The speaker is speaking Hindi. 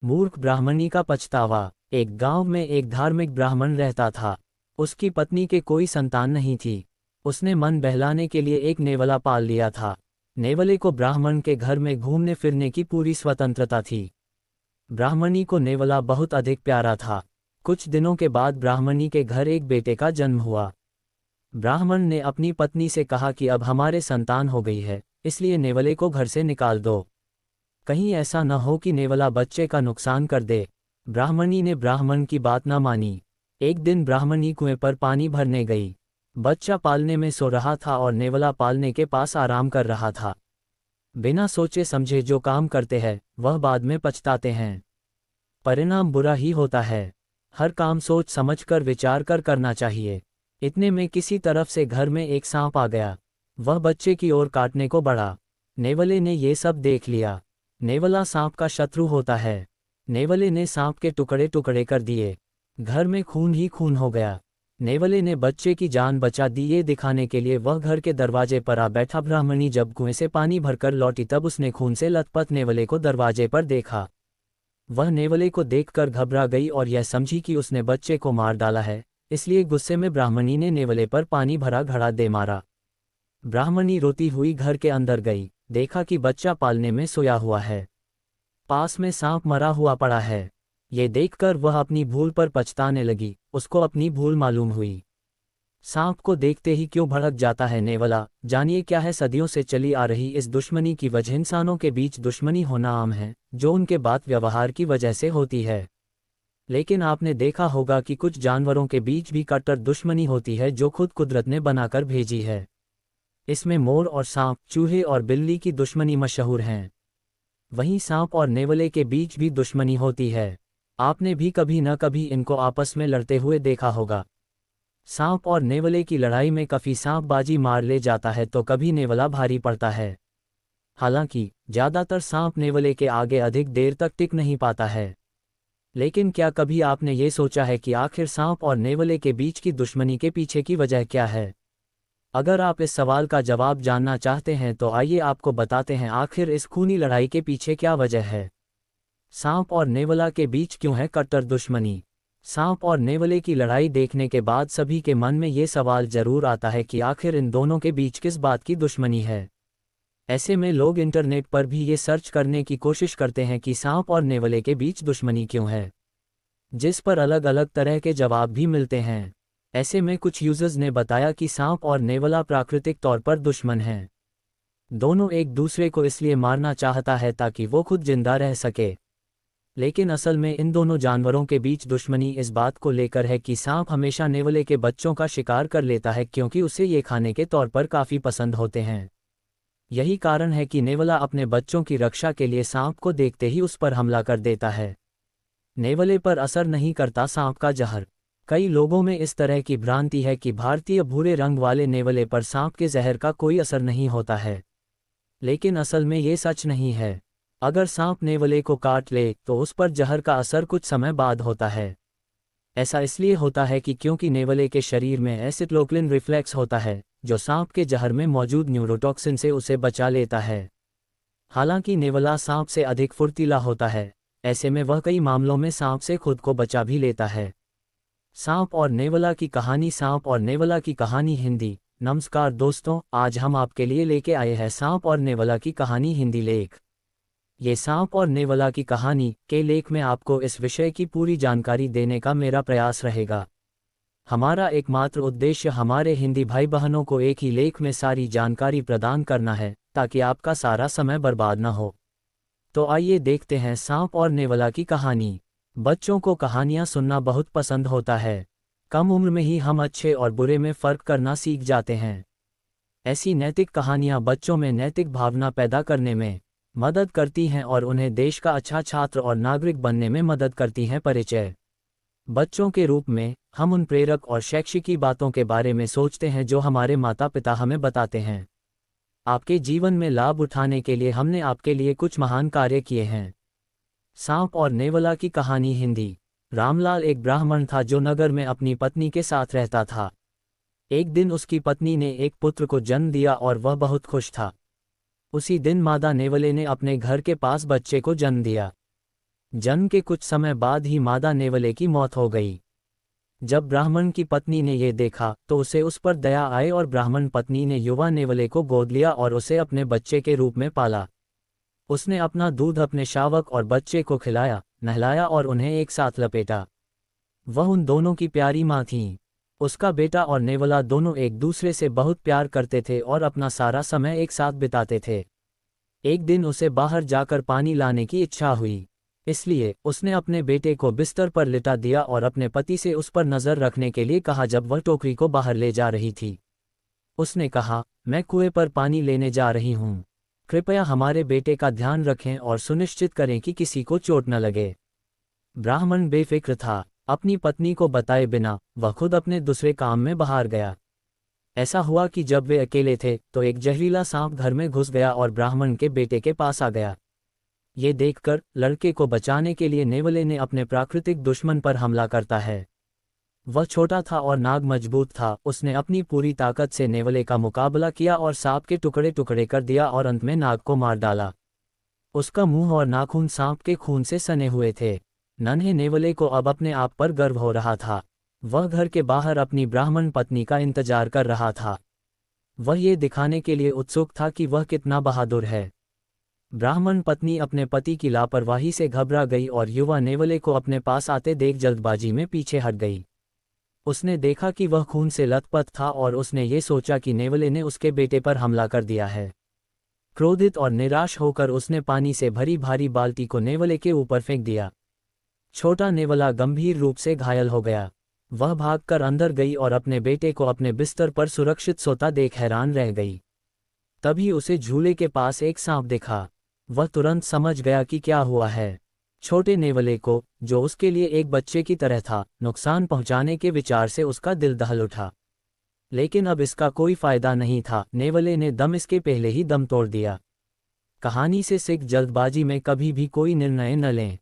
मूर्ख ब्राह्मणी का पछतावा। एक गांव में एक धार्मिक ब्राह्मण रहता था। उसकी पत्नी के कोई संतान नहीं थी। उसने मन बहलाने के लिए एक नेवला पाल लिया था। नेवले को ब्राह्मण के घर में घूमने फिरने की पूरी स्वतंत्रता थी। ब्राह्मणी को नेवला बहुत अधिक प्यारा था। कुछ दिनों के बाद ब्राह्मणी के घर एक बेटे का जन्म हुआ। ब्राह्मण ने अपनी पत्नी से कहा कि अब हमारे संतान हो गई है, इसलिए नेवले को घर से निकाल दो। कहीं ऐसा न हो कि नेवला बच्चे का नुकसान कर दे। ब्राह्मणी ने ब्राह्मण की बात न मानी। एक दिन ब्राह्मणी कुएं पर पानी भरने गई। बच्चा पालने में सो रहा था और नेवला पालने के पास आराम कर रहा था। बिना सोचे समझे जो काम करते हैं वह बाद में पछताते हैं। परिणाम बुरा ही होता है। हर काम सोच समझकर विचार कर करना चाहिए। इतने में किसी तरफ से घर में एक सांप आ गया। वह बच्चे की ओर काटने को बढ़ा। नेवले ने ये सब देख लिया। नेवला सांप का शत्रु होता है। नेवले ने सांप के टुकड़े टुकड़े कर दिए। घर में खून ही खून हो गया। नेवले ने बच्चे की जान बचा दी। ये दिखाने के लिए वह घर के दरवाजे पर आ बैठा। ब्राह्मणी जब कुएं से पानी भरकर लौटी तब उसने खून से लथपथ नेवले को दरवाजे पर देखा। वह नेवले को देखकर घबरा गई और यह समझी कि उसने बच्चे को मार डाला है, इसलिए गुस्से में ब्राह्मणी ने नेवले पर पानी भरा घड़ा दे मारा। ब्राह्मणी रोती हुई घर के अंदर गई, देखा कि बच्चा पालने में सोया हुआ है। पास में सांप मरा हुआ पड़ा है। ये देखकर वह अपनी भूल पर पछताने लगी। उसको अपनी भूल मालूम हुई। सांप को देखते ही क्यों भड़क जाता है नेवला, जानिए क्या है। सदियों से चली आ रही इस दुश्मनी की वजह इंसानों के बीच दुश्मनी होना आम है, जो उनके बात व्यवहार की वजह से होती है। लेकिन आपने देखा होगा कि कुछ जानवरों के बीच भी कट्टर दुश्मनी होती है, जो खुद कुदरत ने बनाकर भेजी है। इसमें मोर और सांप, चूहे और बिल्ली की दुश्मनी मशहूर हैं। वहीं सांप और नेवले के बीच भी दुश्मनी होती है। आपने भी कभी न कभी इनको आपस में लड़ते हुए देखा होगा। सांप और नेवले की लड़ाई में कभी सांप बाजी मार ले जाता है तो कभी नेवला भारी पड़ता है। हालांकि ज्यादातर सांप नेवले के आगे अधिक देर तक टिक नहीं पाता है। लेकिन क्या कभी आपने ये सोचा है कि आखिर सांप और नेवले के बीच की दुश्मनी के पीछे की वजह क्या है? अगर आप इस सवाल का जवाब जानना चाहते हैं तो आइए आपको बताते हैं आखिर इस खूनी लड़ाई के पीछे क्या वजह है। सांप और नेवला के बीच क्यों है कट्टर दुश्मनी? सांप और नेवले की लड़ाई देखने के बाद सभी के मन में ये सवाल जरूर आता है कि आखिर इन दोनों के बीच किस बात की दुश्मनी है। ऐसे में लोग इंटरनेट पर भी ये सर्च करने की कोशिश करते हैं कि सांप और नेवले के बीच दुश्मनी क्यों है, जिस पर अलग अलग तरह के जवाब भी मिलते हैं। ऐसे में कुछ यूजर्स ने बताया कि सांप और नेवला प्राकृतिक तौर पर दुश्मन हैं। दोनों एक दूसरे को इसलिए मारना चाहता है ताकि वो खुद जिंदा रह सके। लेकिन असल में इन दोनों जानवरों के बीच दुश्मनी इस बात को लेकर है कि सांप हमेशा नेवले के बच्चों का शिकार कर लेता है, क्योंकि उसे ये खाने के तौर पर काफ़ी पसंद होते हैं। यही कारण है कि नेवला अपने बच्चों की रक्षा के लिए सांप को देखते ही उस पर हमला कर देता है। नेवले पर असर नहीं करता सांप का जहर। कई लोगों में इस तरह की भ्रांति है कि भारतीय भूरे रंग वाले नेवले पर सांप के जहर का कोई असर नहीं होता है। लेकिन असल में ये सच नहीं है। अगर सांप नेवले को काट ले तो उस पर जहर का असर कुछ समय बाद होता है। ऐसा इसलिए होता है कि क्योंकि नेवले के शरीर में एसिटिलोक्लिन रिफ्लेक्स होता है, जो सांप के जहर में मौजूद न्यूरोटॉक्सिन से उसे बचा लेता है। हालांकि नेवला सांप से अधिक फुर्तीला होता है, ऐसे में वह कई मामलों में सांप से खुद को बचा भी लेता है। सांप और नेवला की कहानी। सांप और नेवला की कहानी हिंदी। नमस्कार दोस्तों, आज हम आपके लिए लेके आए हैं सांप और नेवला की कहानी हिंदी लेख। ये सांप और नेवला की कहानी के लेख में आपको इस विषय की पूरी जानकारी देने का मेरा प्रयास रहेगा। हमारा एकमात्र उद्देश्य हमारे हिंदी भाई बहनों को एक ही लेख में सारी जानकारी प्रदान करना है, ताकि आपका सारा समय बर्बाद न हो। तो आइए देखते हैं सांप और नेवला की कहानी। बच्चों को कहानियाँ सुनना बहुत पसंद होता है। कम उम्र में ही हम अच्छे और बुरे में फ़र्क करना सीख जाते हैं। ऐसी नैतिक कहानियाँ बच्चों में नैतिक भावना पैदा करने में मदद करती हैं और उन्हें देश का अच्छा छात्र और नागरिक बनने में मदद करती हैं। परिचय। बच्चों के रूप में हम उन प्रेरक और शैक्षिकी बातों के बारे में सोचते हैं जो हमारे माता पिता हमें बताते हैं। आपके जीवन में लाभ उठाने के लिए हमने आपके लिए कुछ महान कार्य किए हैं। सांप और नेवला की कहानी हिंदी। रामलाल एक ब्राह्मण था जो नगर में अपनी पत्नी के साथ रहता था। एक दिन उसकी पत्नी ने एक पुत्र को जन्म दिया और वह बहुत खुश था। उसी दिन मादा नेवले ने अपने घर के पास बच्चे को जन्म दिया। जन्म के कुछ समय बाद ही मादा नेवले की मौत हो गई। जब ब्राह्मण की पत्नी ने ये देखा तो उसे उस पर दया आई और ब्राह्मण पत्नी ने युवा नेवले को गोद लिया और उसे अपने बच्चे के रूप में पाला। उसने अपना दूध अपने शावक और बच्चे को खिलाया, नहलाया और उन्हें एक साथ लपेटा। वह उन दोनों की प्यारी माँ थीं। उसका बेटा और नेवला दोनों एक दूसरे से बहुत प्यार करते थे और अपना सारा समय एक साथ बिताते थे। एक दिन उसे बाहर जाकर पानी लाने की इच्छा हुई, इसलिए उसने अपने बेटे को बिस्तर पर लिटा दिया और अपने पति से उस पर नज़र रखने के लिए कहा। जब वह टोकरी को बाहर ले जा रही थी, उसने कहा, मैं कुएं पर पानी लेने जा रही हूँ। कृपया हमारे बेटे का ध्यान रखें और सुनिश्चित करें कि किसी को चोट न लगे। ब्राह्मण बेफिक्र था। अपनी पत्नी को बताए बिना वह खुद अपने दूसरे काम में बाहर गया। ऐसा हुआ कि जब वे अकेले थे तो एक जहरीला सांप घर में घुस गया और ब्राह्मण के बेटे के पास आ गया। ये देखकर लड़के को बचाने के लिए नेवले ने अपने प्राकृतिक दुश्मन पर हमला करता है। वह छोटा था और नाग मजबूत था। उसने अपनी पूरी ताकत से नेवले का मुकाबला किया और सांप के टुकड़े टुकड़े कर दिया और अंत में नाग को मार डाला। उसका मुंह और नाखून सांप के खून से सने हुए थे। नन्हे नेवले को अब अपने आप पर गर्व हो रहा था। वह घर के बाहर अपनी ब्राह्मण पत्नी का इंतजार कर रहा था। वह ये दिखाने के लिए उत्सुक था कि वह कितना बहादुर है। ब्राह्मण पत्नी अपने पति की लापरवाही से घबरा गई और युवा नेवले को अपने पास आते देख जल्दबाजी में पीछे हट गई। उसने देखा कि वह खून से लथपथ था और उसने ये सोचा कि नेवले ने उसके बेटे पर हमला कर दिया है। क्रोधित और निराश होकर उसने पानी से भरी भारी बाल्टी को नेवले के ऊपर फेंक दिया। छोटा नेवला गंभीर रूप से घायल हो गया। वह भागकर अंदर गई और अपने बेटे को अपने बिस्तर पर सुरक्षित सोता देख हैरान रह गई। तभी उसे झूले के पास एक सांप दिखा। वह तुरंत समझ गया कि क्या हुआ है। छोटे नेवले को, जो उसके लिए एक बच्चे की तरह था, नुकसान पहुंचाने के विचार से उसका दिल दहल उठा। लेकिन अब इसका कोई फायदा नहीं था। नेवले ने दम इसके पहले ही दम तोड़ दिया। कहानी से सीख, जल्दबाजी में कभी भी कोई निर्णय न लें।